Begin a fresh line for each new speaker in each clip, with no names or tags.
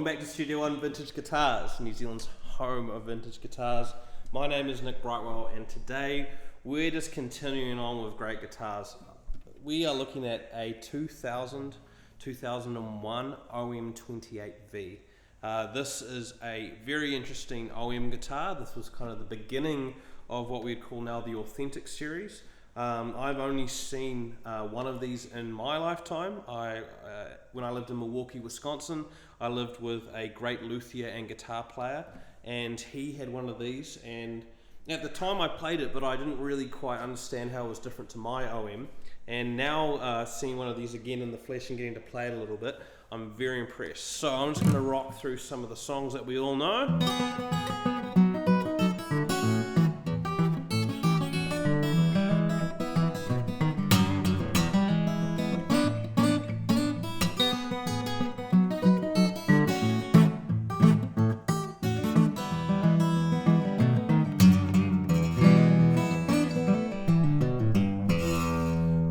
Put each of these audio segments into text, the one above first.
back to Studio One Vintage Guitars, New Zealand's home of vintage guitars. My name is Nick Brightwell, and today we're just continuing on with great guitars. We are looking at a 2001 OM-28V. This is a very interesting OM guitar. This was kind of the beginning of what we'd call now the Authentic series. I've only seen one of these in my lifetime. When I lived in Milwaukee, Wisconsin, I lived with a great luthier and guitar player, and he had one of these, and at the time I played it, but I didn't really quite understand how it was different to my OM, and now seeing one of these again in the flesh and getting to play it a little bit, I'm very impressed. So I'm just going to rock through some of the songs that we all know.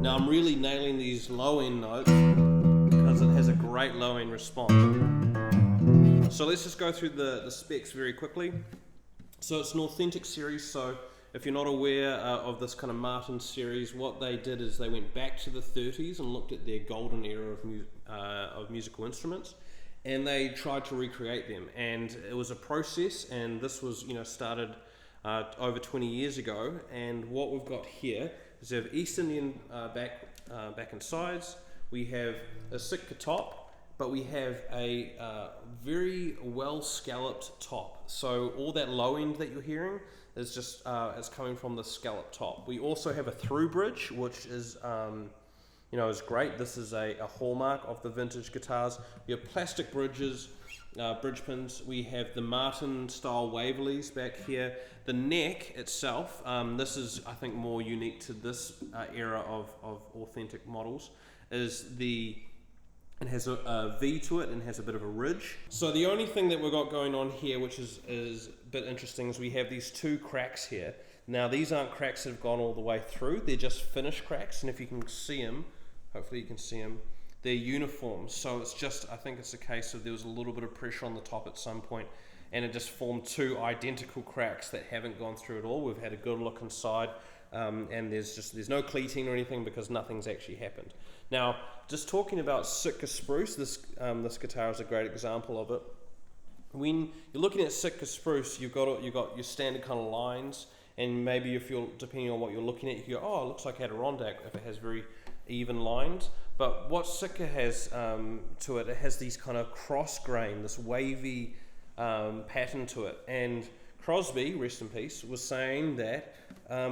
Now I'm really nailing these low end notes because it has a great low end response. So let's just go through the specs very quickly. So it's an Authentic series, so if you're not aware of this kind of Martin series, what they did is they went back to the 30s and looked at their golden era of musical instruments, and they tried to recreate them, and it was a process, and this was started over 20 years ago. And what we've got here is we have East Indian back and sides, we have a Sitka top, but we have a very well scalloped top. So all that low end that you're hearing is just is coming from the scalloped top. We also have a through bridge, which is is great. This is a hallmark of the vintage guitars. We have plastic bridges, bridge pins. We have the Martin style Waverleys back here. The neck itself, this is I think more unique to this era of Authentic models, is it has a V to it and has a bit of a ridge. So the only thing that we've got going on here, which is a bit interesting, is we have these two cracks here. Now these aren't cracks that have gone all the way through, they're just finished cracks, and if you can see them, hopefully you can see them, they're uniform. So it's just, I think it's a case of there was a little bit of pressure on the top at some point, and it just formed two identical cracks that haven't gone through at all. We've had a good look inside, and there's no cleating or anything because nothing's actually happened. Now, just talking about Sitka Spruce, this guitar is a great example of it. When you're looking at Sitka Spruce, you've got your standard kind of lines, and maybe if you're, depending on what you're looking at, you can go, oh, it looks like Adirondack if it has very even lines. But what Sitka has to it, it has these kind of cross grain, this wavy pattern to it. And Crosby, rest in peace, was saying that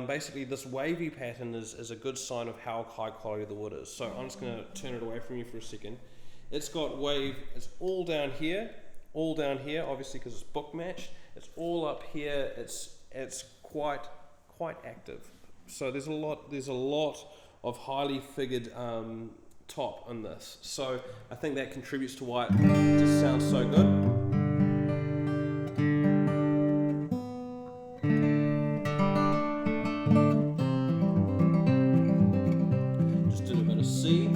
basically this wavy pattern is a good sign of how high quality the wood is. So I'm just going to turn it away from you for a second. It's got wave, it's all down here, obviously because it's book matched. It's all up here. It's quite active. So there's a lot of highly figured top in this. So I think that contributes to why it just sounds so good. Just did a bit of C.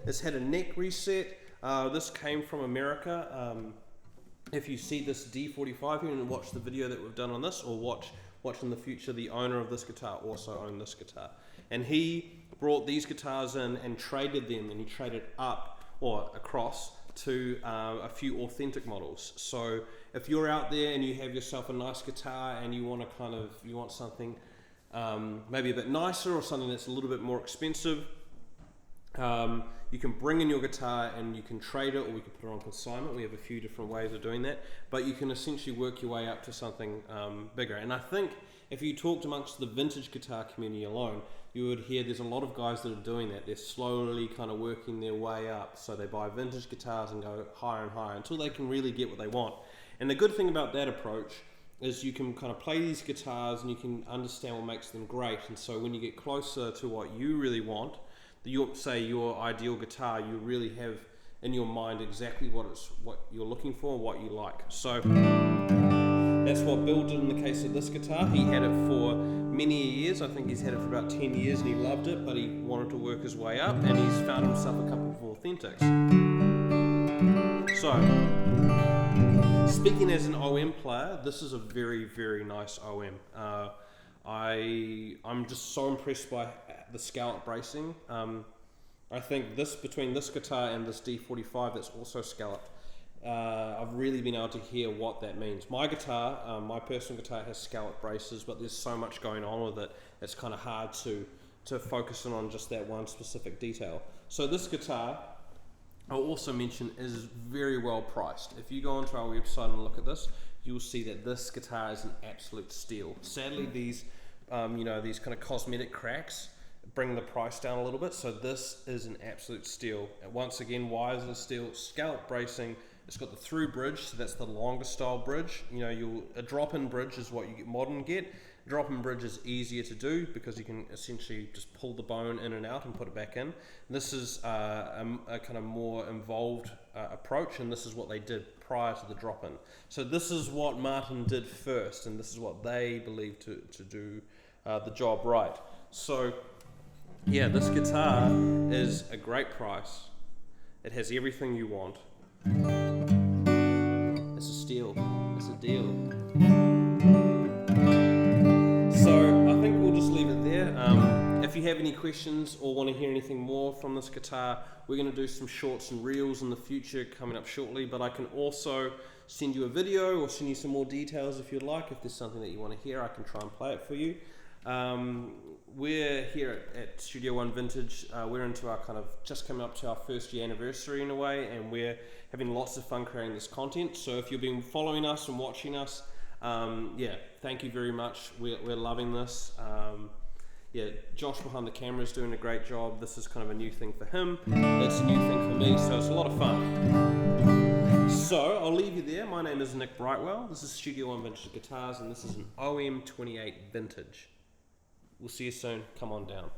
It's had a neck reset. This came from America. If you see this D45 here and watch the video that we've done on this, or watch in the future, the owner of this guitar also owned this guitar. And he brought these guitars in and traded them, and he traded up or across to a few Authentic models. So if you're out there and you have yourself a nice guitar and you want something maybe a bit nicer or something that's a little bit more expensive, you can bring in your guitar and you can trade it, or we can put it on consignment. We have a few different ways of doing that, but you can essentially work your way up to something bigger. And I think if you talked amongst the vintage guitar community alone, you would hear there's a lot of guys that are doing that. They're slowly kind of working their way up. So they buy vintage guitars and go higher and higher until they can really get what they want. And the good thing about that approach is you can kind of play these guitars and you can understand what makes them great. And so when you get closer to what you really want, your ideal guitar, you really have in your mind exactly what you're looking for and what you like. So that's what Bill did in the case of this guitar. He had it for many years. I think he's had it for about 10 years and he loved it, but he wanted to work his way up and he's found himself a couple of authentics. So, speaking as an OM player, this is a very, very nice OM. I'm just so impressed by the scallop bracing. I think between this guitar and this D45 that's also scalloped, I've really been able to hear what that means. My guitar, my personal guitar, has scallop braces, but there's so much going on with it, it's kind of hard to focus in on just that one specific detail. So this guitar, I'll also mention, is very well priced. If you go onto our website and look at this, you'll see that this guitar is an absolute steal. Sadly, these these kind of cosmetic cracks bring the price down a little bit, so this is an absolute steal. And once again, why is it a steal? Scallop bracing. It's got the through bridge, so that's the longer style bridge. A drop-in bridge is what you get modern get. Drop-in bridge is easier to do because you can essentially just pull the bone in and out and put it back in. This is a kind of more involved approach, and this is what they did prior to the drop-in. So this is what Martin did first, and this is what they believe to do the job right. So yeah, this guitar is a great price. It has everything you want. It's a steal. It's a deal. So I think we'll just leave it there. If you have any questions or want to hear anything more from this guitar, we're going to do some shorts and reels in the future coming up shortly, but I can also send you a video or send you some more details if you'd like. If there's something that you want to hear, I can try and play it for you. We're here at Studio One Vintage. We're into our just coming up to our first year anniversary in a way, and we're having lots of fun creating this content. So if you've been following us and watching us, thank you very much. We're loving this. Josh behind the camera is doing a great job. This is kind of a new thing for him. It's a new thing for me, so it's a lot of fun. So I'll leave you there. My name is Nick Brightwell. This is Studio One Vintage Guitars, and this is an OM-28 Vintage. We'll see you soon. Come on down.